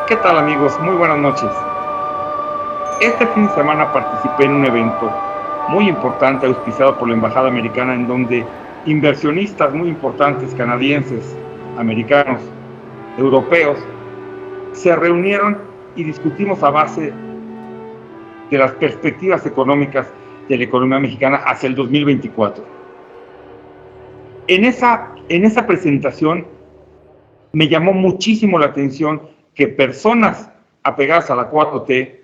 ¿Qué tal, amigos? Muy buenas noches. Este fin de semana participé en un evento muy importante auspiciado por la Embajada Americana, en donde inversionistas muy importantes, canadienses, americanos, europeos, se reunieron y discutimos a base de las perspectivas económicas de la economía mexicana hacia el 2024. En esa presentación me llamó muchísimo la atención que personas apegadas a la 4T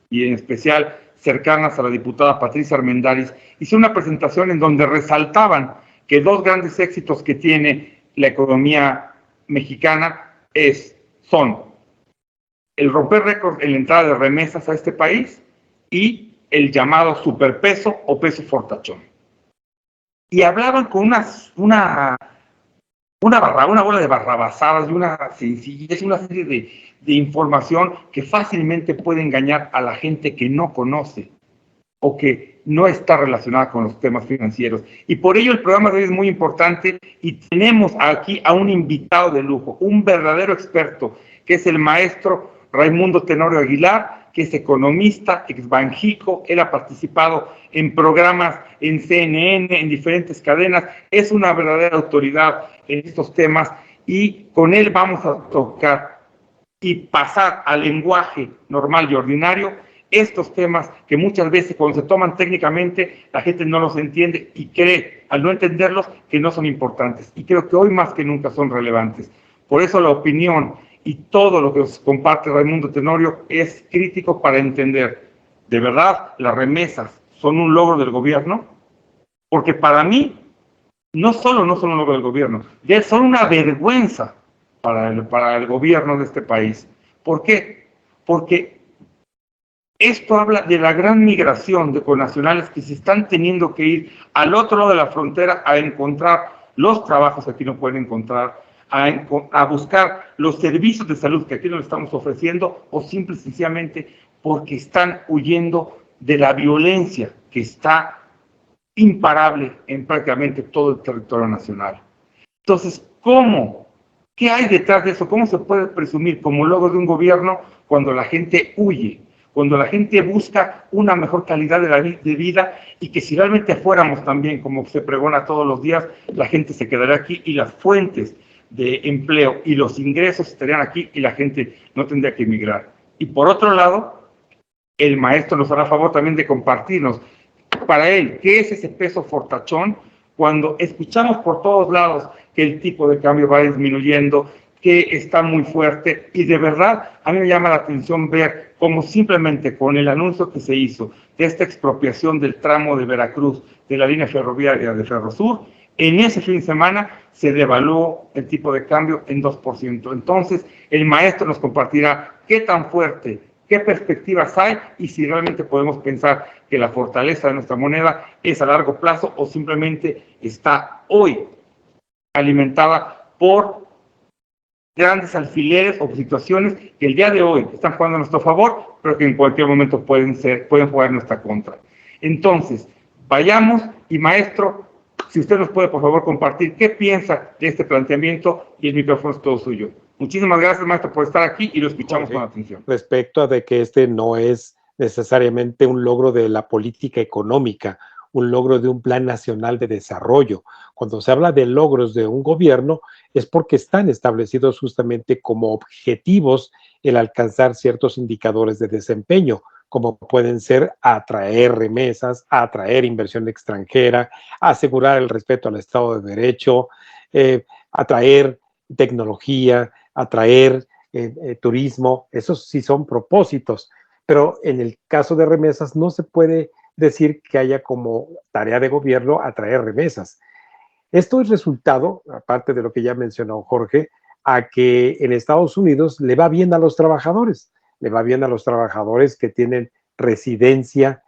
y en especial cercanas a la diputada Patricia Armendáriz hicieron una presentación en donde resaltaban que dos grandes éxitos que tiene la economía mexicana son el romper récord en la entrada de remesas a este país y el llamado superpeso o peso fortachón. Y hablaban con una bola de barrabasadas, de una sencillez, una serie de información que fácilmente puede engañar a la gente que no conoce o que no está relacionada con los temas financieros. Y por ello el programa de hoy es muy importante y tenemos aquí a un invitado de lujo, un verdadero experto, que es el maestro Raimundo Tenorio Aguilar, que es economista, ex Banjico. Él ha participado en programas en CNN, en diferentes cadenas, es una verdadera autoridad en estos temas y con él vamos a tocar y pasar al lenguaje normal y ordinario estos temas que muchas veces cuando se toman técnicamente la gente no los entiende y cree, al no entenderlos, que no son importantes. Y creo que hoy más que nunca son relevantes. Por eso la opinión y todo lo que nos comparte Raimundo Tenorio es crítico para entender, ¿de verdad las remesas son un logro del gobierno? Porque para mí no son un logro del gobierno, ya son una vergüenza para el gobierno de este país. ¿Por qué? Porque esto habla de la gran migración de connacionales que se están teniendo que ir al otro lado de la frontera a encontrar los trabajos que aquí no pueden encontrar, a buscar los servicios de salud que aquí no le estamos ofreciendo, o simple y sencillamente porque están huyendo de la violencia que está imparable en prácticamente todo el territorio nacional. Entonces, ¿cómo? ¿Qué hay detrás de eso? ¿Cómo se puede presumir como logro de un gobierno cuando la gente huye? Cuando la gente busca una mejor calidad de vida y que si realmente fuéramos también, como se pregona todos los días, la gente se quedaría aquí y las fuentes de empleo y los ingresos estarían aquí y la gente no tendría que emigrar. Y por otro lado, el maestro nos hará favor también de compartirnos para él qué es ese peso fortachón cuando escuchamos por todos lados que el tipo de cambio va disminuyendo, que está muy fuerte, y de verdad a mí me llama la atención ver cómo simplemente con el anuncio que se hizo de esta expropiación del tramo de Veracruz de la línea ferroviaria de Ferrosur, en ese fin de semana se devaluó el tipo de cambio en 2%. Entonces el maestro nos compartirá qué tan fuerte, qué perspectivas hay y si realmente podemos pensar que la fortaleza de nuestra moneda es a largo plazo o simplemente está hoy alimentada por grandes alfileres o situaciones que el día de hoy están jugando a nuestro favor, pero que en cualquier momento pueden jugar en nuestra contra. Entonces, vayamos y maestro, si usted nos puede por favor compartir qué piensa de este planteamiento, y el micrófono es todo suyo. Muchísimas gracias, maestro, por estar aquí y lo escuchamos con atención. Respecto a de que este no es necesariamente un logro de la política económica, un logro de un plan nacional de desarrollo. Cuando se habla de logros de un gobierno es porque están establecidos justamente como objetivos el alcanzar ciertos indicadores de desempeño, como pueden ser atraer remesas, atraer inversión extranjera, asegurar el respeto al Estado de Derecho, atraer tecnología, atraer turismo. Esos sí son propósitos, pero en el caso de remesas no se puede decir que haya como tarea de gobierno atraer remesas. Esto es resultado, aparte de lo que ya mencionó Jorge, a que en Estados Unidos le va bien a los trabajadores, le va bien a los trabajadores que tienen residencia,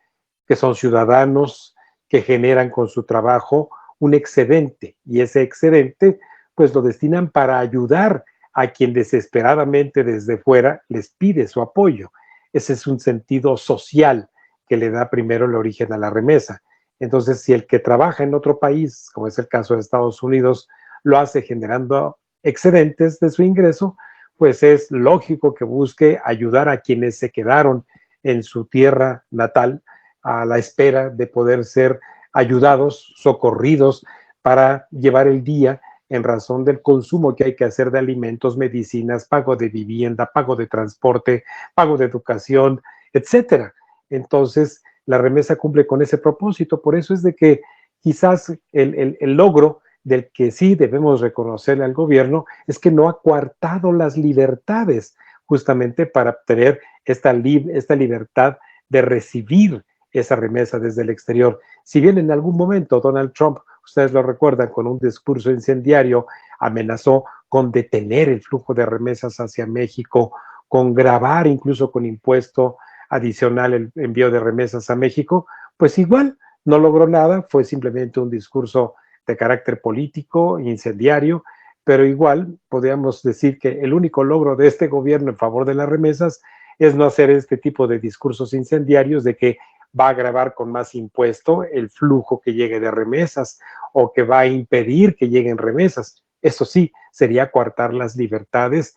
que son ciudadanos, que generan con su trabajo un excedente, y ese excedente pues lo destinan para ayudar a quien desesperadamente desde fuera les pide su apoyo. Ese es un sentido social que le da primero el origen a la remesa. Entonces, si el que trabaja en otro país, como es el caso de Estados Unidos, lo hace generando excedentes de su ingreso, pues es lógico que busque ayudar a quienes se quedaron en su tierra natal a la espera de poder ser ayudados, socorridos para llevar el día en razón del consumo que hay que hacer de alimentos, medicinas, pago de vivienda, pago de transporte, pago de educación, etcétera. Entonces, la remesa cumple con ese propósito. Por eso es de que quizás el logro del que sí debemos reconocerle al gobierno es que no ha coartado las libertades justamente para obtener esta libertad de recibir esa remesa desde el exterior. Si bien en algún momento Donald Trump, ustedes lo recuerdan, con un discurso incendiario amenazó con detener el flujo de remesas hacia México, con gravar incluso con impuesto adicional el envío de remesas a México, pues igual no logró nada, fue simplemente un discurso de carácter político, incendiario, pero igual podríamos decir que el único logro de este gobierno en favor de las remesas es no hacer este tipo de discursos incendiarios de que va a gravar con más impuesto el flujo que llegue de remesas o que va a impedir que lleguen remesas. Eso sí, sería coartar las libertades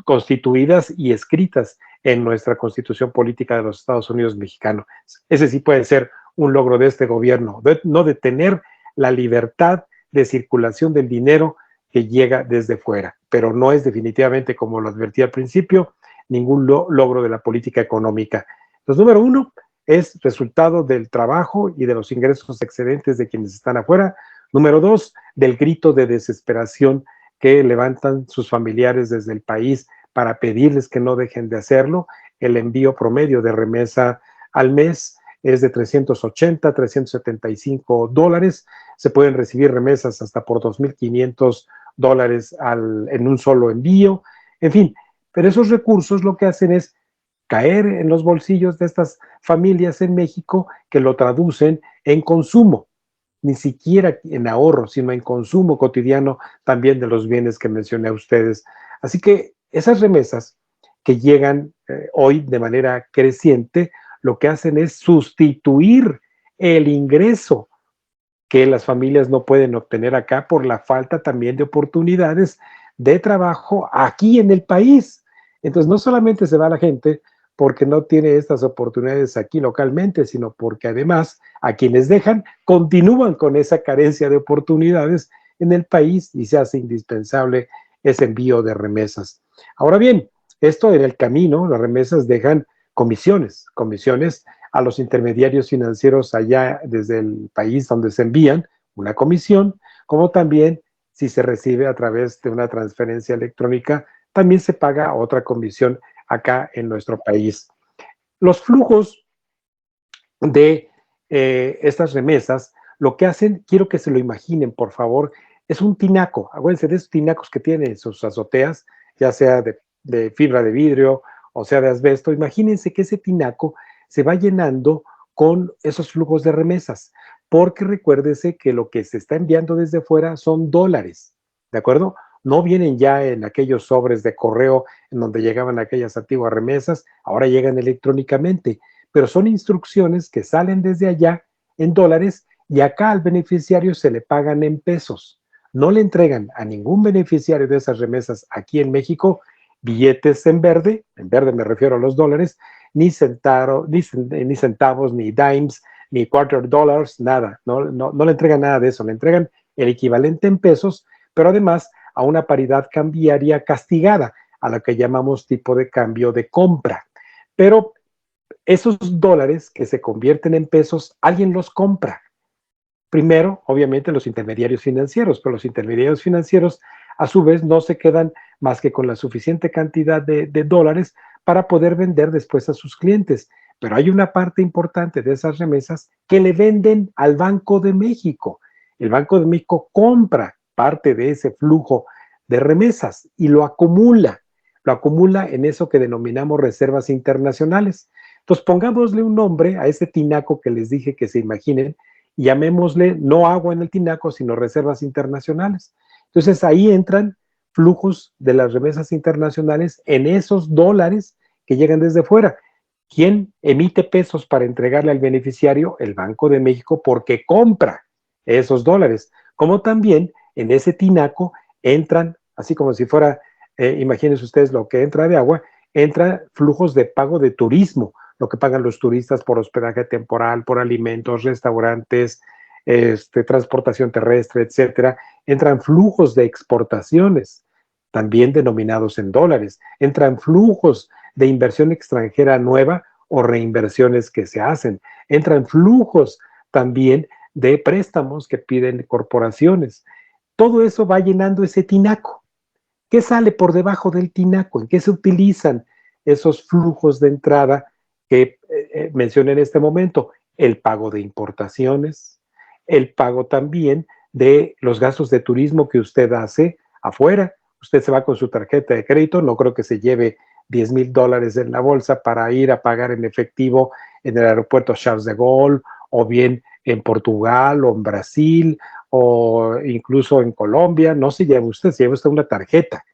constituidas y escritas en nuestra Constitución Política de los Estados Unidos Mexicanos. Ese sí puede ser un logro de este gobierno, no detener la libertad de circulación del dinero que llega desde fuera, pero no es definitivamente, como lo advertí al principio, ningún logro de la política económica. Entonces, número uno, es resultado del trabajo y de los ingresos excedentes de quienes están afuera. Número dos, del grito de desesperación que levantan sus familiares desde el país para pedirles que no dejen de hacerlo. El envío promedio de remesa al mes es de $380, $375. Se pueden recibir remesas hasta por $2,500 en un solo envío. En fin, pero esos recursos lo que hacen es caer en los bolsillos de estas familias en México que lo traducen en consumo, ni siquiera en ahorro, sino en consumo cotidiano también de los bienes que mencioné a ustedes. Así que esas remesas que llegan hoy de manera creciente, lo que hacen es sustituir el ingreso que las familias no pueden obtener acá por la falta también de oportunidades de trabajo aquí en el país. Entonces, no solamente se va la gente porque no tiene estas oportunidades aquí localmente, sino porque además a quienes dejan continúan con esa carencia de oportunidades en el país y se hace indispensable ese envío de remesas. Ahora bien, esto en el camino, las remesas dejan comisiones a los intermediarios financieros allá desde el país donde se envían, una comisión, como también si se recibe a través de una transferencia electrónica, también se paga otra comisión acá en nuestro país. Los flujos de estas remesas, lo que hacen, quiero que se lo imaginen, por favor, es un tinaco. Acuérdense de esos tinacos que tienen sus azoteas, ya sea de fibra de vidrio o sea de asbesto. Imagínense que ese tinaco se va llenando con esos flujos de remesas, porque recuérdese que lo que se está enviando desde fuera son dólares, ¿de acuerdo? No vienen ya en aquellos sobres de correo en donde llegaban aquellas antiguas remesas, ahora llegan electrónicamente, pero son instrucciones que salen desde allá en dólares y acá al beneficiario se le pagan en pesos. No le entregan a ningún beneficiario de esas remesas aquí en México billetes en verde me refiero a los dólares, ni centavos, ni dimes, ni quarter dollars, nada. No le entregan nada de eso, le entregan el equivalente en pesos, pero además a una paridad cambiaria castigada, a la que llamamos tipo de cambio de compra. Pero esos dólares que se convierten en pesos, alguien los compra. Primero, obviamente, los intermediarios financieros, pero los intermediarios financieros, a su vez, no se quedan más que con la suficiente cantidad de dólares para poder vender después a sus clientes. Pero hay una parte importante de esas remesas que le venden al Banco de México. El Banco de México compra parte de ese flujo de remesas y lo acumula en eso que denominamos reservas internacionales. Entonces, pongámosle un nombre a ese tinaco que les dije que se imaginen, y llamémosle no agua en el tinaco, sino reservas internacionales. Entonces ahí entran flujos de las remesas internacionales en esos dólares que llegan desde fuera. ¿Quién emite pesos para entregarle al beneficiario? El Banco de México, porque compra esos dólares. Como también en ese tinaco entran, así como si fuera imagínense ustedes lo que entra de agua, entra flujos de pago de turismo, lo que pagan los turistas por hospedaje temporal, por alimentos, restaurantes, transportación terrestre, etcétera. Entran flujos de exportaciones, también denominados en dólares. Entran flujos de inversión extranjera nueva o reinversiones que se hacen. Entran flujos también de préstamos que piden corporaciones. Todo eso va llenando ese tinaco. ¿Qué sale por debajo del tinaco? ¿En qué se utilizan esos flujos de entrada que mencioné en este momento? El pago de importaciones, el pago también de los gastos de turismo que usted hace afuera. Usted se va con su tarjeta de crédito, no creo que se lleve $10,000 en la bolsa para ir a pagar en efectivo en el aeropuerto Charles de Gaulle, o bien en Portugal, o en Brasil, o incluso en Colombia. No se lleva usted, se lleva usted una tarjeta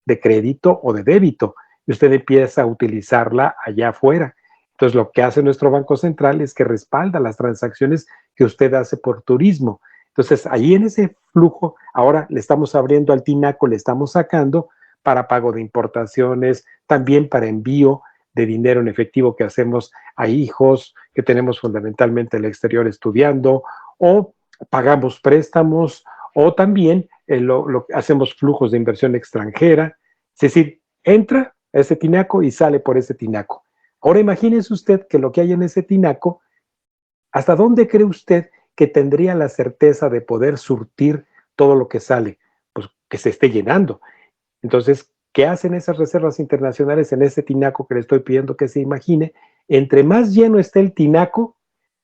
de crédito o de débito y usted empieza a utilizarla allá afuera. Entonces, lo que hace nuestro Banco Central es que respalda las transacciones que usted hace por turismo. Entonces, ahí en ese flujo, ahora le estamos abriendo al tinaco, le estamos sacando para pago de importaciones, también para envío de dinero en efectivo que hacemos a hijos que tenemos fundamentalmente en el exterior estudiando, o pagamos préstamos, o también hacemos flujos de inversión extranjera. Es decir, entra a ese tinaco y sale por ese tinaco. Ahora imagínese usted que lo que hay en ese tinaco, ¿hasta dónde cree usted que tendría la certeza de poder surtir todo lo que sale? Pues que se esté llenando. Entonces, ¿qué hacen esas reservas internacionales en ese tinaco que le estoy pidiendo que se imagine? Entre más lleno esté el tinaco,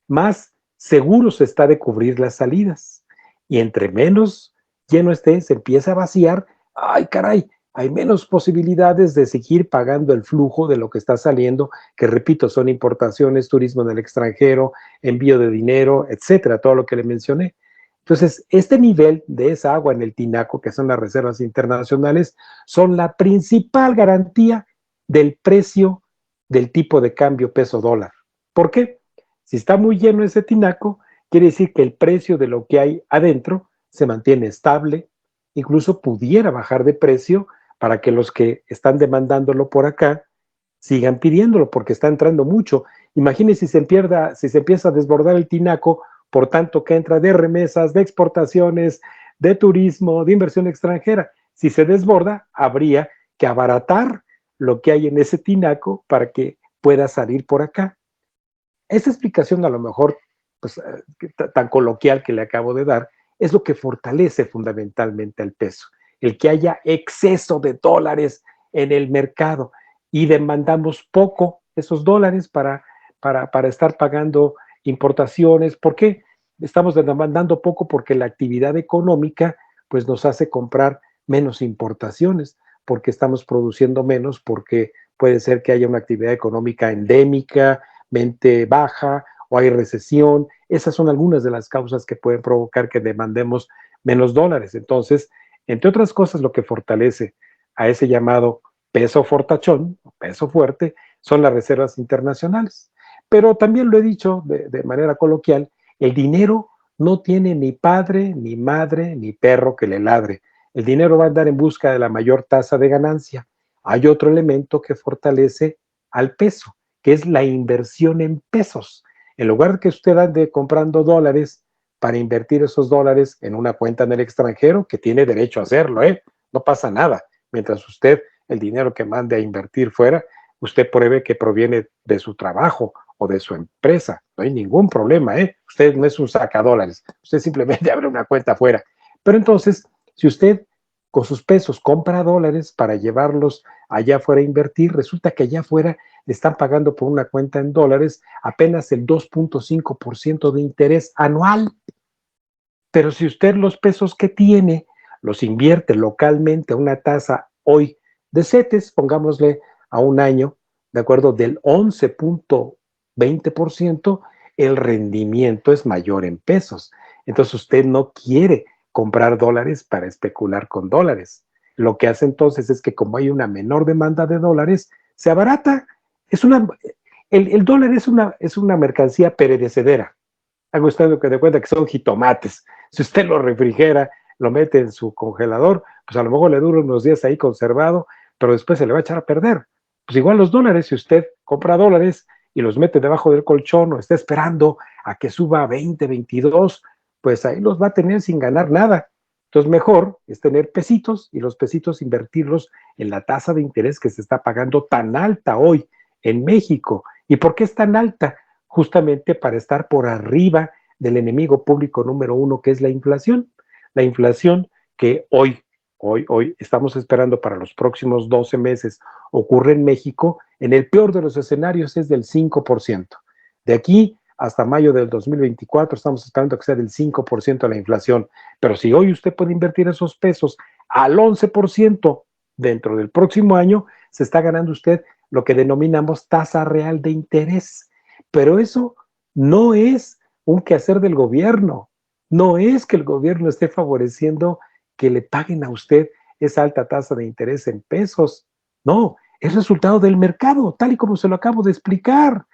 más seguro se está de cubrir las salidas. Y entre menos lleno esté, se empieza a vaciar. ¡Ay, caray! Hay menos posibilidades de seguir pagando el flujo de lo que está saliendo, que repito, son importaciones, turismo en el extranjero, envío de dinero, etcétera, todo lo que le mencioné. Entonces, este nivel de esa agua en el tinaco, que son las reservas internacionales, son la principal garantía del precio del tipo de cambio peso dólar. ¿Por qué? Si está muy lleno ese tinaco, quiere decir que el precio de lo que hay adentro se mantiene estable, incluso pudiera bajar de precio para que los que están demandándolo por acá sigan pidiéndolo porque está entrando mucho. Imagínense si se empieza a desbordar el tinaco, por tanto que entra de remesas, de exportaciones, de turismo, de inversión extranjera. Si se desborda, habría que abaratar lo que hay en ese tinaco para que pueda salir por acá. Esa explicación a lo mejor pues, tan coloquial que le acabo de dar es lo que fortalece fundamentalmente al peso, el que haya exceso de dólares en el mercado y demandamos poco esos dólares para estar pagando importaciones. ¿Por qué? Estamos demandando poco porque la actividad económica pues nos hace comprar menos importaciones, porque estamos produciendo menos, porque puede ser que haya una actividad económica endémica, mente baja, o hay recesión. Esas son algunas de las causas que pueden provocar que demandemos menos dólares. Entonces, entre otras cosas, lo que fortalece a ese llamado peso fortachón, peso fuerte, son las reservas internacionales. Pero también lo he dicho de manera coloquial, el dinero no tiene ni padre, ni madre, ni perro que le ladre. El dinero va a andar en busca de la mayor tasa de ganancia. Hay otro elemento que fortalece al peso, que es la inversión en pesos. En lugar de que usted ande comprando dólares para invertir esos dólares en una cuenta en el extranjero, que tiene derecho a hacerlo, no pasa nada. Mientras usted, el dinero que mande a invertir fuera, usted pruebe que proviene de su trabajo o de su empresa. No hay ningún problema, Usted no es un sacadólares. Usted simplemente abre una cuenta fuera. Pero entonces, si usted con sus pesos compra dólares para llevarlos allá afuera a invertir, resulta que allá afuera le están pagando por una cuenta en dólares apenas el 2.5% de interés anual. Pero si usted los pesos que tiene los invierte localmente a una tasa hoy de CETES, pongámosle a un año, de acuerdo, del 11.20%, el rendimiento es mayor en pesos. Entonces usted no quiere comprar dólares para especular con dólares. Lo que hace entonces es que como hay una menor demanda de dólares, se abarata. El dólar es una mercancía perecedera. Haga usted lo que de cuenta que son jitomates. Si usted lo refrigera lo mete en su congelador, pues a lo mejor le dura unos días ahí conservado, pero después se le va a echar a perder. Pues igual los dólares, si usted compra dólares y los mete debajo del colchón o está esperando a que suba a 20, 22, pues ahí los va a tener sin ganar nada. Entonces mejor es tener pesitos y los pesitos invertirlos en la tasa de interés que se está pagando tan alta hoy en México. ¿Y por qué es tan alta? Justamente para estar por arriba del enemigo público número uno, que es la inflación. La inflación que hoy estamos esperando para los próximos 12 meses ocurre en México, en el peor de los escenarios es del 5%. De aquí hasta mayo del 2024 estamos esperando que sea del 5% la inflación. Pero si hoy usted puede invertir esos pesos al 11% dentro del próximo año, se está ganando usted lo que denominamos tasa real de interés. Pero eso no es un quehacer del gobierno. No es que el gobierno esté favoreciendo que le paguen a usted esa alta tasa de interés en pesos. No, es resultado del mercado, tal y como se lo acabo de explicar.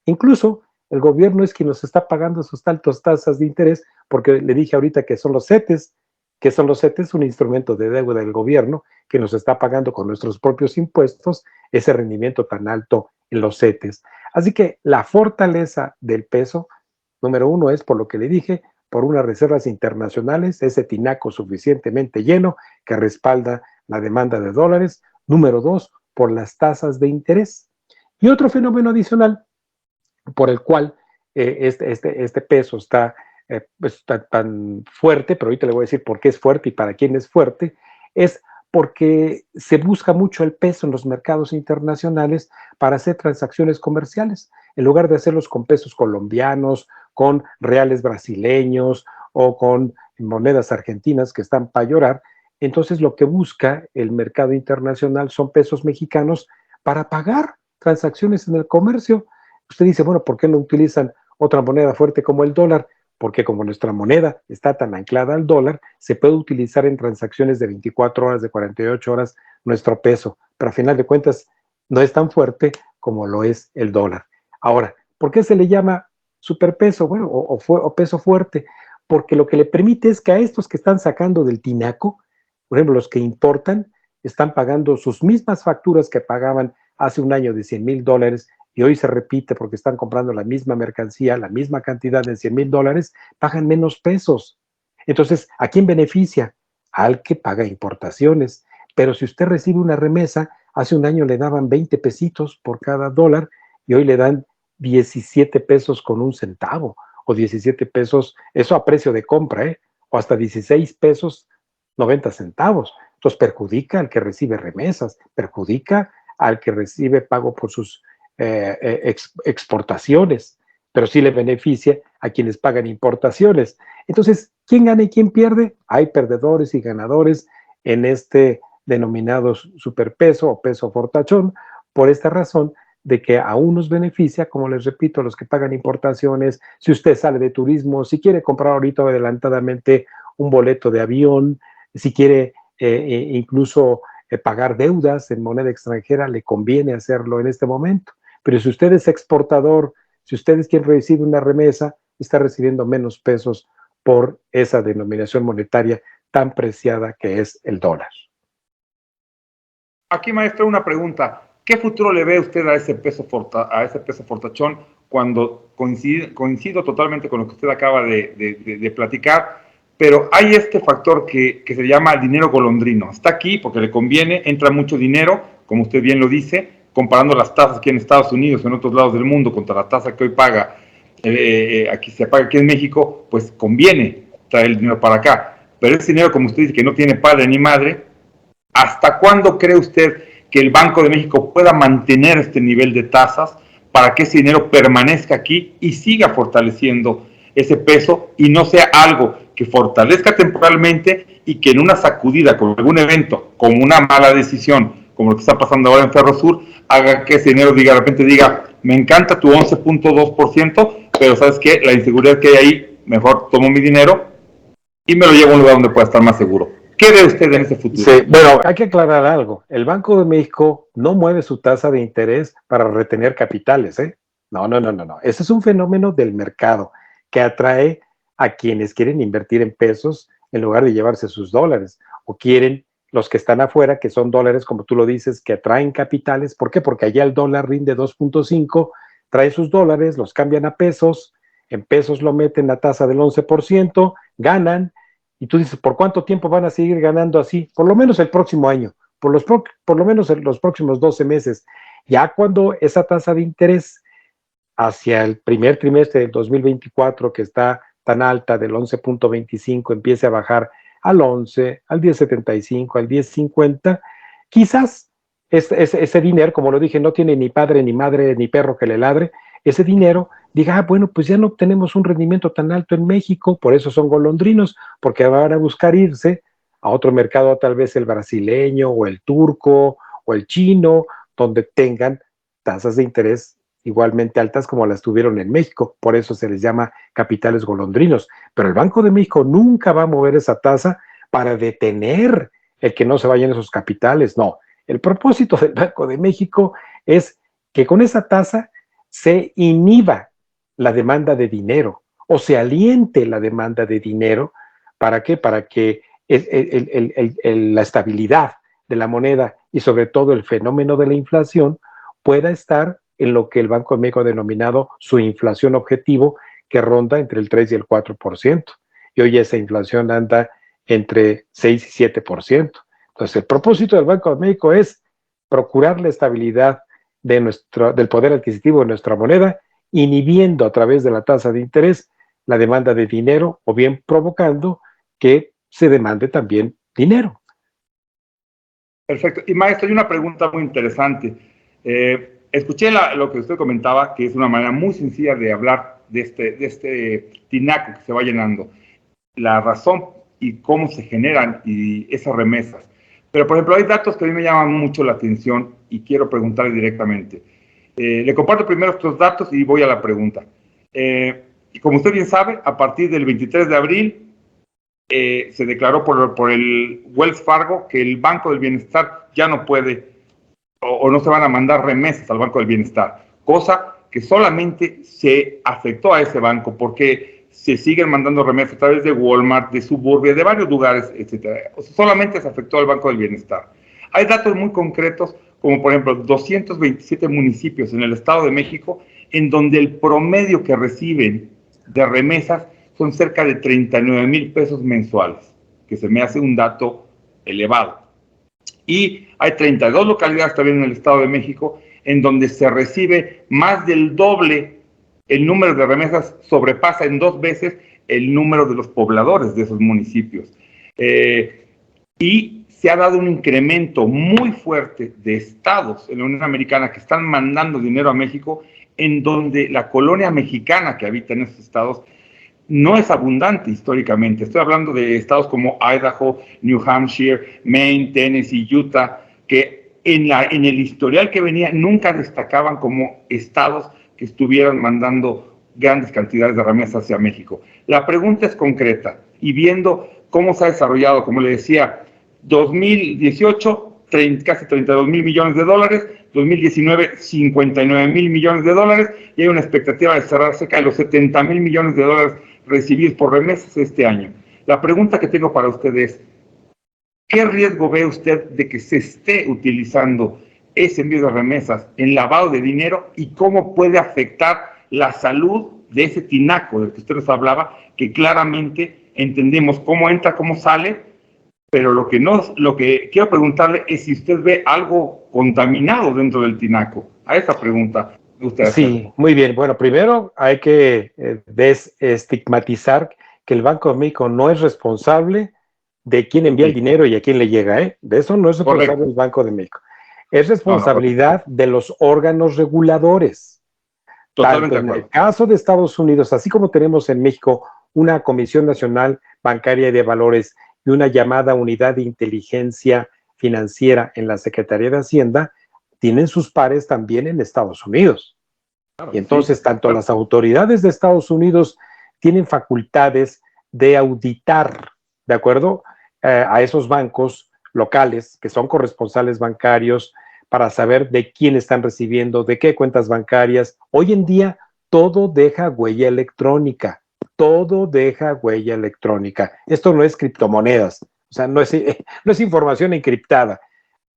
Incluso el gobierno es quien nos está pagando sus altas tasas de interés, porque le dije ahorita que son los CETES, que son los CETES, un instrumento de deuda del gobierno que nos está pagando con nuestros propios impuestos ese rendimiento tan alto en los CETES. Así que la fortaleza del peso, número uno, es por lo que le dije, por unas reservas internacionales, ese tinaco suficientemente lleno que respalda la demanda de dólares. Número dos, por las tasas de interés. Y otro fenómeno adicional por el cual este peso está pues, tan fuerte, pero ahorita le voy a decir por qué es fuerte y para quién es fuerte, es porque se busca mucho el peso en los mercados internacionales para hacer transacciones comerciales, en lugar de hacerlos con pesos colombianos, con reales brasileños o con monedas argentinas que están para llorar. Entonces lo que busca el mercado internacional son pesos mexicanos para pagar transacciones en el comercio. Usted dice, bueno, ¿por qué no utilizan otra moneda fuerte como el dólar? Porque como nuestra moneda está tan anclada al dólar, se puede utilizar en transacciones de 24 horas, de 48 horas, nuestro peso. Pero a final de cuentas no es tan fuerte como lo es el dólar. Ahora, ¿por qué se le llama superpeso? Bueno, o peso fuerte. Porque lo que le permite es que a estos que están sacando del tinaco, por ejemplo, los que importan, están pagando sus mismas facturas que pagaban hace un año de $100,000 y hoy se repite porque están comprando la misma mercancía, la misma cantidad de $100,000, pagan menos pesos. Entonces, ¿a quién beneficia? Al que paga importaciones. Pero si usted recibe una remesa, hace un año le daban 20 pesitos por cada dólar y hoy le dan 17 pesos con un centavo o 17 pesos, eso a precio de compra, o hasta 16 pesos 90 centavos. Entonces perjudica al que recibe remesas, perjudica al que recibe pago por sus exportaciones, pero sí le beneficia a quienes pagan importaciones. Entonces, ¿quién gana y quién pierde? Hay perdedores y ganadores en este denominado superpeso o peso fortachón, por esta razón de que a unos beneficia, como les repito, a los que pagan importaciones, si usted sale de turismo, si quiere comprar ahorita adelantadamente un boleto de avión, si quiere incluso pagar deudas en moneda extranjera, le conviene hacerlo en este momento. Pero si usted es exportador, si usted es quien recibe una remesa, está recibiendo menos pesos por esa denominación monetaria tan preciada que es el dólar. Aquí, maestro, una pregunta. ¿Qué futuro le ve usted a ese peso fortachón cuando coincido totalmente con lo que usted acaba de platicar? Pero hay este factor que se llama dinero golondrino. Está aquí porque le conviene, entra mucho dinero, como usted bien lo dice, comparando las tasas aquí en Estados Unidos o en otros lados del mundo contra la tasa que hoy paga, aquí se paga aquí en México, pues conviene traer el dinero para acá. Pero ese dinero, como usted dice, que no tiene padre ni madre, ¿hasta cuándo cree usted que el Banco de México pueda mantener este nivel de tasas para que ese dinero permanezca aquí y siga fortaleciendo ese peso y no sea algo que fortalezca temporalmente y que en una sacudida con algún evento, como una mala decisión, como lo que está pasando ahora en Ferrosur, haga que ese dinero de repente diga, me encanta tu 11.2%, pero ¿sabes qué? La inseguridad que hay ahí, mejor tomo mi dinero y me lo llevo a un lugar donde pueda estar más seguro. ¿Qué ve usted en ese futuro? Sí, bueno, hay que aclarar algo. El Banco de México no mueve su tasa de interés para retener capitales, ¿eh? No. Ese es un fenómeno del mercado que atrae a quienes quieren invertir en pesos en lugar de llevarse sus dólares, o quieren los que están afuera, que son dólares, como tú lo dices, que atraen capitales. ¿Por qué? Porque allá el dólar rinde 2.5, traen sus dólares, los cambian a pesos, en pesos lo meten a tasa del 11%, ganan, y tú dices, ¿por cuánto tiempo van a seguir ganando así? Por lo menos el próximo año, por lo menos en los próximos 12 meses. Ya cuando esa tasa de interés hacia el primer trimestre del 2024, que está tan alta del 11.25, empiece a bajar al 11, al 10.75, al 10.50, quizás ese dinero, como lo dije, no tiene ni padre, ni madre, ni perro que le ladre, ese dinero diga, bueno, pues ya no obtenemos un rendimiento tan alto en México, por eso son golondrinos, porque van a buscar irse a otro mercado, tal vez el brasileño, o el turco, o el chino, donde tengan tasas de interés igualmente altas como las tuvieron en México, por eso se les llama capitales golondrinos. Pero el Banco de México nunca va a mover esa tasa para detener el que no se vayan esos capitales, no. El propósito del Banco de México es que con esa tasa se inhiba la demanda de dinero o se aliente la demanda de dinero. ¿Para qué? Para que la estabilidad de la moneda y sobre todo el fenómeno de la inflación pueda estar en lo que el Banco de México ha denominado su inflación objetivo, que ronda entre el 3 y el 4%. Y hoy esa inflación anda entre 6 y 7%. Entonces, el propósito del Banco de México es procurar la estabilidad del poder adquisitivo de nuestra moneda, inhibiendo a través de la tasa de interés la demanda de dinero, o bien provocando que se demande también dinero. Perfecto. Y maestro, hay una pregunta muy interesante. Escuché lo que usted comentaba, que es una manera muy sencilla de hablar de este tinaco que se va llenando. La razón y cómo se generan y esas remesas. Pero, por ejemplo, hay datos que a mí me llaman mucho la atención y quiero preguntarle directamente. Le comparto primero estos datos y voy a la pregunta. Y como usted bien sabe, a partir del 23 de abril se declaró por el Wells Fargo que el Banco del Bienestar ya no puede o no se van a mandar remesas al Banco del Bienestar, cosa que solamente se afectó a ese banco porque se siguen mandando remesas a través de Walmart, de Suburbia, de varios lugares, etcétera. O sea, solamente se afectó al Banco del Bienestar. Hay datos muy concretos, como por ejemplo 227 municipios en el Estado de México, en donde el promedio que reciben de remesas son cerca de 39,000 pesos mensuales, que se me hace un dato elevado. Y hay 32 localidades también en el Estado de México en donde se recibe más del doble, el número de remesas sobrepasa en 2 veces el número de los pobladores de esos municipios. Y se ha dado un incremento muy fuerte de estados en la Unión Americana que están mandando dinero a México, en donde la colonia mexicana que habita en esos estados no es abundante históricamente. Estoy hablando de estados como Idaho, New Hampshire, Maine, Tennessee, Utah, que en el historial que venía nunca destacaban como estados que estuvieran mandando grandes cantidades de remesas hacia México. La pregunta es concreta y viendo cómo se ha desarrollado, como le decía, 2018, casi 32,000 millones de dólares, 2019, 59,000 millones de dólares, y hay una expectativa de cerrar cerca de los 70,000 millones de dólares recibidos por remesas este año. La pregunta que tengo para usted es, ¿qué riesgo ve usted de que se esté utilizando ese envío de remesas en lavado de dinero y cómo puede afectar la salud de ese tinaco del que usted nos hablaba, que claramente entendemos cómo entra, cómo sale, pero lo que quiero preguntarle es si usted ve algo contaminado dentro del tinaco? A esa pregunta me gustaría hacer. Sí, muy bien. Bueno, primero hay que desestigmatizar que el Banco de México no es responsable de quién envía el dinero y a quién le llega, ¿eh? De eso no es responsable Correcto. el Banco de México. Es responsabilidad de los órganos reguladores. Totalmente Tanto de en el acuerdo. caso de Estados Unidos, así como tenemos en México una Comisión Nacional Bancaria y de Valores y una llamada Unidad de Inteligencia Financiera en la Secretaría de Hacienda, tienen sus pares también en Estados Unidos. Claro, Y entonces, sí. tanto las autoridades de Estados Unidos tienen facultades de auditar, ¿de acuerdo? A esos bancos locales que son corresponsales bancarios para saber de quién están recibiendo, de qué cuentas bancarias. Hoy en día todo deja huella electrónica. todo deja huella electrónica. Esto no es criptomonedas, o sea, no es información encriptada.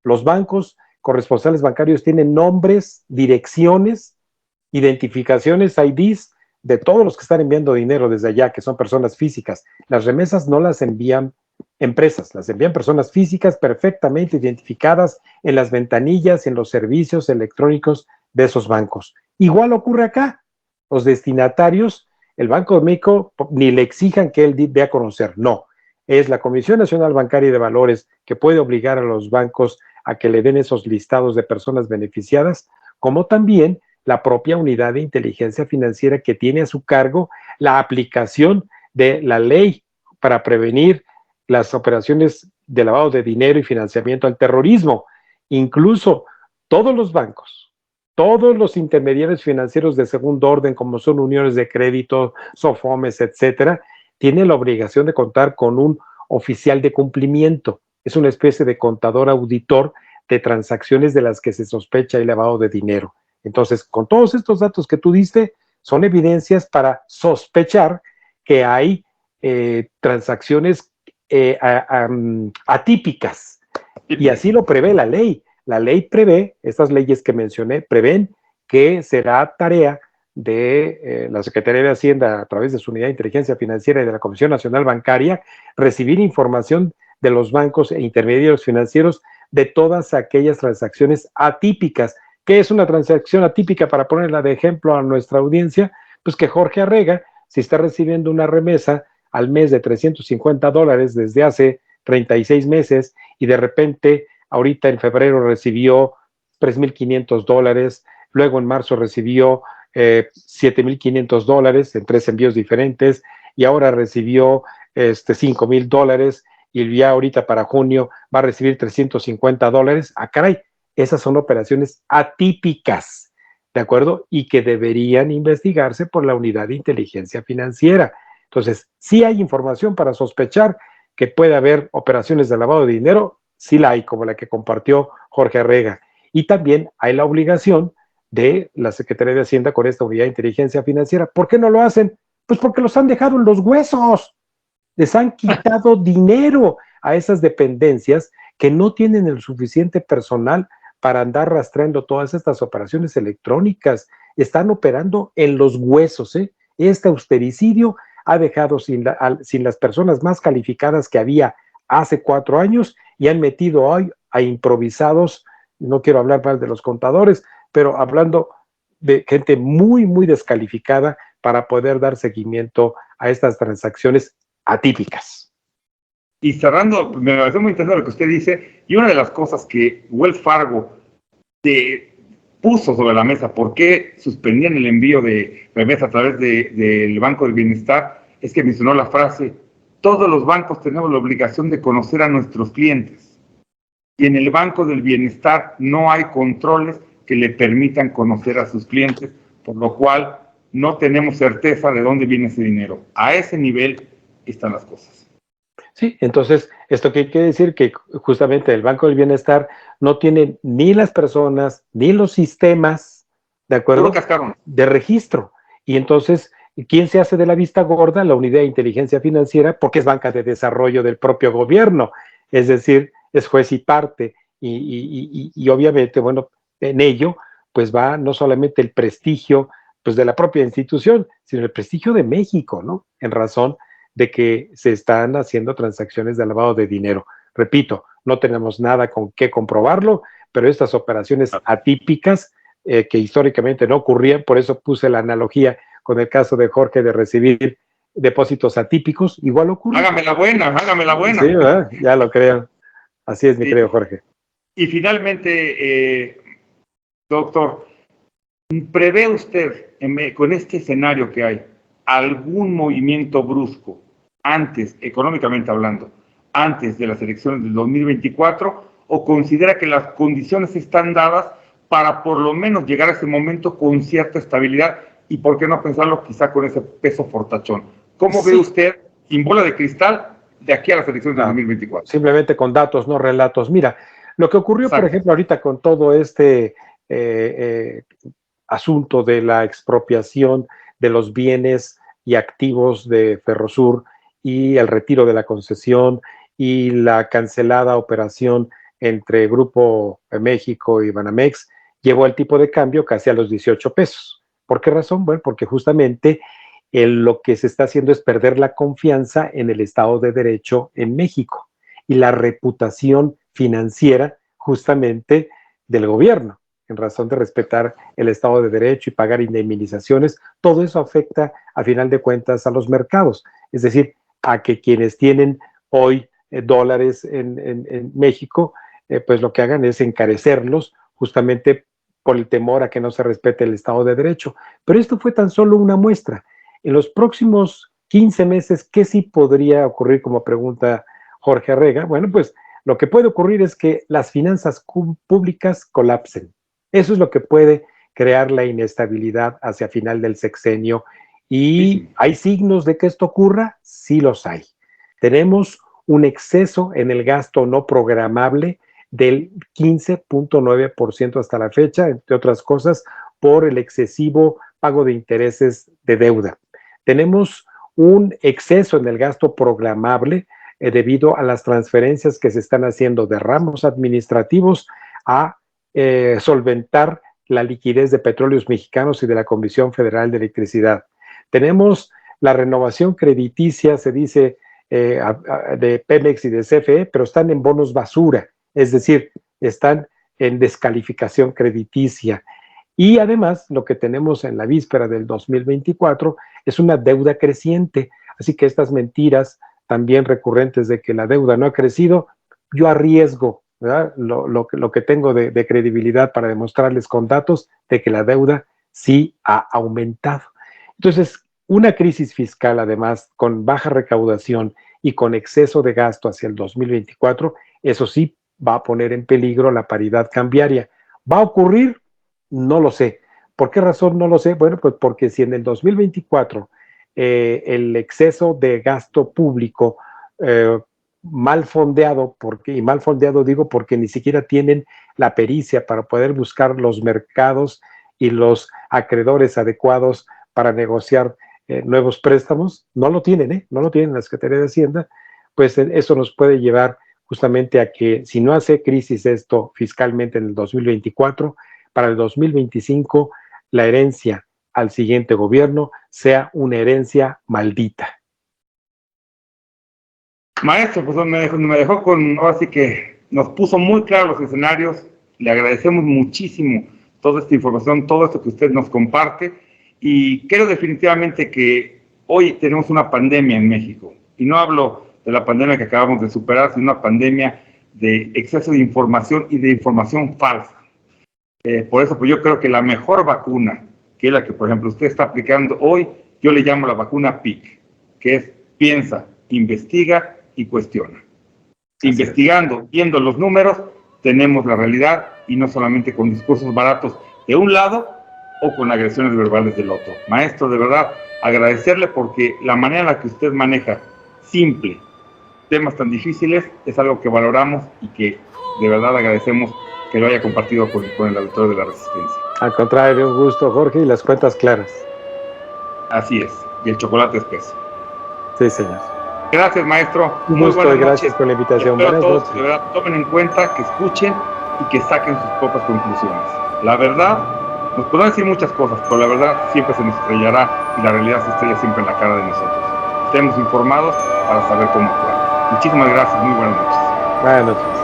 Los bancos, corresponsales bancarios tienen nombres, direcciones, identificaciones, IDs de todos los que están enviando dinero desde allá, que son personas físicas. Las remesas no las envían empresas, las envían personas físicas perfectamente identificadas en las ventanillas, en los servicios electrónicos de esos bancos. Igual ocurre acá. Los destinatarios, el Banco de México ni le exijan que él dé a conocer, no. Es la Comisión Nacional Bancaria y de Valores que puede obligar a los bancos a que le den esos listados de personas beneficiadas, como también la propia unidad de inteligencia financiera que tiene a su cargo la aplicación de la ley para prevenir las operaciones de lavado de dinero y financiamiento al terrorismo. Incluso todos los bancos, todos los intermediarios financieros de segundo orden, como son uniones de crédito, SOFOMES, etcétera, tienen la obligación de contar con un oficial de cumplimiento. Es una especie de contador auditor de transacciones de las que se sospecha el lavado de dinero. Entonces, con todos estos datos que tú diste, son evidencias para sospechar que hay transacciones atípicas. Y así lo prevé la ley. La ley prevé, estas leyes que mencioné, prevén que será tarea de la Secretaría de Hacienda a través de su Unidad de Inteligencia Financiera y de la Comisión Nacional Bancaria, recibir información de los bancos e intermediarios financieros de todas aquellas transacciones atípicas. ¿Qué es una transacción atípica? Para ponerla de ejemplo a nuestra audiencia, pues que Jorge Arrega, si está recibiendo una remesa al mes de $350 desde hace 36 meses y de repente ahorita en febrero recibió $3,500, luego en marzo recibió $7,500 en 3 envíos diferentes y ahora recibió $5,000 y ya ahorita para junio va a recibir $350. Ah, caray, esas son operaciones atípicas, ¿de acuerdo? Y que deberían investigarse por la Unidad de Inteligencia Financiera. Entonces, sí hay información para sospechar que puede haber operaciones de lavado de dinero, sí la hay, como la que compartió Jorge Arrega. Y también hay la obligación de la Secretaría de Hacienda con esta Unidad de Inteligencia Financiera. ¿Por qué no lo hacen? Pues porque los han dejado en los huesos. Les han quitado dinero a esas dependencias que no tienen el suficiente personal para andar rastreando todas estas operaciones electrónicas. Están operando en los huesos, ¿eh? Este austericidio ha dejado sin las personas más calificadas que había hace 4 años y han metido hoy a improvisados, no quiero hablar mal de los contadores, pero hablando de gente muy, muy descalificada para poder dar seguimiento a estas transacciones atípicas. Y cerrando, me parece muy interesante lo que usted dice, y una de las cosas que Wells Fargo puso sobre la mesa, por qué suspendían el envío de remesas a través del Banco del Bienestar, es que mencionó la frase, todos los bancos tenemos la obligación de conocer a nuestros clientes, y en el Banco del Bienestar no hay controles que le permitan conocer a sus clientes, por lo cual no tenemos certeza de dónde viene ese dinero. A ese nivel están las cosas. Sí, entonces, esto quiere decir que justamente el Banco del Bienestar no tiene ni las personas, ni los sistemas, ¿de acuerdo? De registro. Y entonces, ¿quién se hace de la vista gorda? La Unidad de Inteligencia Financiera, porque es banca de desarrollo del propio gobierno. Es decir, es juez y parte. Y obviamente, bueno, en ello, pues va no solamente el prestigio, pues de la propia institución, sino el prestigio de México, ¿no? En razón de que se están haciendo transacciones de lavado de dinero. Repito, no tenemos nada con qué comprobarlo, pero estas operaciones atípicas que históricamente no ocurrían, por eso puse la analogía con el caso de Jorge de recibir depósitos atípicos, igual ocurre. Hágame la buena. Sí, ¿verdad? Ya lo creo. Así es, mi querido Jorge. Y finalmente, doctor, ¿prevé usted con este escenario que hay algún movimiento brusco antes, económicamente hablando, antes de las elecciones del 2024, o considera que las condiciones están dadas para por lo menos llegar a ese momento con cierta estabilidad y por qué no pensarlo quizá con ese peso fortachón? ¿Cómo ve usted, sin bola de cristal, de aquí a las elecciones del 2024? Simplemente con datos, no relatos. Mira, lo que ocurrió, por ejemplo, ahorita con todo este asunto de la expropiación de los bienes y activos de Ferrosur y el retiro de la concesión y la cancelada operación entre Grupo México y Banamex, llevó el tipo de cambio casi a los 18 pesos. ¿Por qué razón? Bueno, porque justamente lo que se está haciendo es perder la confianza en el Estado de Derecho en México y la reputación financiera justamente del gobierno, en razón de respetar el Estado de Derecho y pagar indemnizaciones. Todo eso afecta, a final de cuentas, a los mercados, es decir, a que quienes tienen hoy dólares en México, pues lo que hagan es encarecerlos justamente por el temor a que no se respete el Estado de Derecho. Pero esto fue tan solo una muestra. En los próximos 15 meses, ¿qué sí podría ocurrir, como pregunta Jorge Arrega? Bueno, pues lo que puede ocurrir es que las finanzas públicas colapsen. Eso es lo que puede crear la inestabilidad hacia final del sexenio. ¿Y hay signos de que esto ocurra? Sí los hay. Tenemos un exceso en el gasto no programable del 15.9% hasta la fecha, entre otras cosas, por el excesivo pago de intereses de deuda. Tenemos un exceso en el gasto programable debido a las transferencias que se están haciendo de ramos administrativos a solventar la liquidez de Petróleos Mexicanos y de la Comisión Federal de Electricidad. Tenemos la renovación crediticia, se dice, de Pemex y de CFE, pero están en bonos basura, es decir, están en descalificación crediticia. Y además, lo que tenemos en la víspera del 2024 es una deuda creciente. Así que estas mentiras también recurrentes de que la deuda no ha crecido, yo arriesgo, ¿verdad?, lo que tengo de credibilidad para demostrarles con datos de que la deuda sí ha aumentado. Entonces, una crisis fiscal, además, con baja recaudación y con exceso de gasto hacia el 2024, eso sí va a poner en peligro la paridad cambiaria. ¿Va a ocurrir? No lo sé. ¿Por qué razón no lo sé? Bueno, pues porque si en el 2024 el exceso de gasto público mal fondeado, y mal fondeado digo porque ni siquiera tienen la pericia para poder buscar los mercados y los acreedores adecuados para negociar nuevos préstamos, no lo tienen, no lo tienen la Secretaría de Hacienda, pues eso nos puede llevar justamente a que si no hace crisis esto fiscalmente en el 2024, para el 2025 la herencia al siguiente gobierno sea una herencia maldita. Maestro, pues me dejó con, ahora sí que nos puso muy claros los escenarios, le agradecemos muchísimo toda esta información, todo esto que usted nos comparte, y creo definitivamente que hoy tenemos una pandemia en México, y no hablo de la pandemia que acabamos de superar, sino una pandemia de exceso de información y de información falsa. Por eso, pues yo creo que la mejor vacuna, que es la que, por ejemplo, usted está aplicando hoy, yo le llamo la vacuna PIC, que es piensa, investiga y cuestiona. Investigando, viendo los números, tenemos la realidad y no solamente con discursos baratos de un lado o con agresiones verbales del otro. Maestro, de verdad, agradecerle porque la manera en la que usted maneja simple temas tan difíciles es algo que valoramos y que de verdad agradecemos que lo haya compartido con el auditorio de La Resistencia. Al contrario, un gusto, Jorge, y las cuentas claras. Así es, y el chocolate espeso. Sí, señor. Gracias, maestro. Un gusto y gracias por la invitación. Espero todos, de verdad, tomen en cuenta, que escuchen y que saquen sus propias conclusiones. La verdad, nos podrán decir muchas cosas, pero la verdad siempre se nos estrellará y la realidad se estrella siempre en la cara de nosotros. Estemos informados para saber cómo actuar. Muchísimas gracias, muy buenas noches. Buenas noches.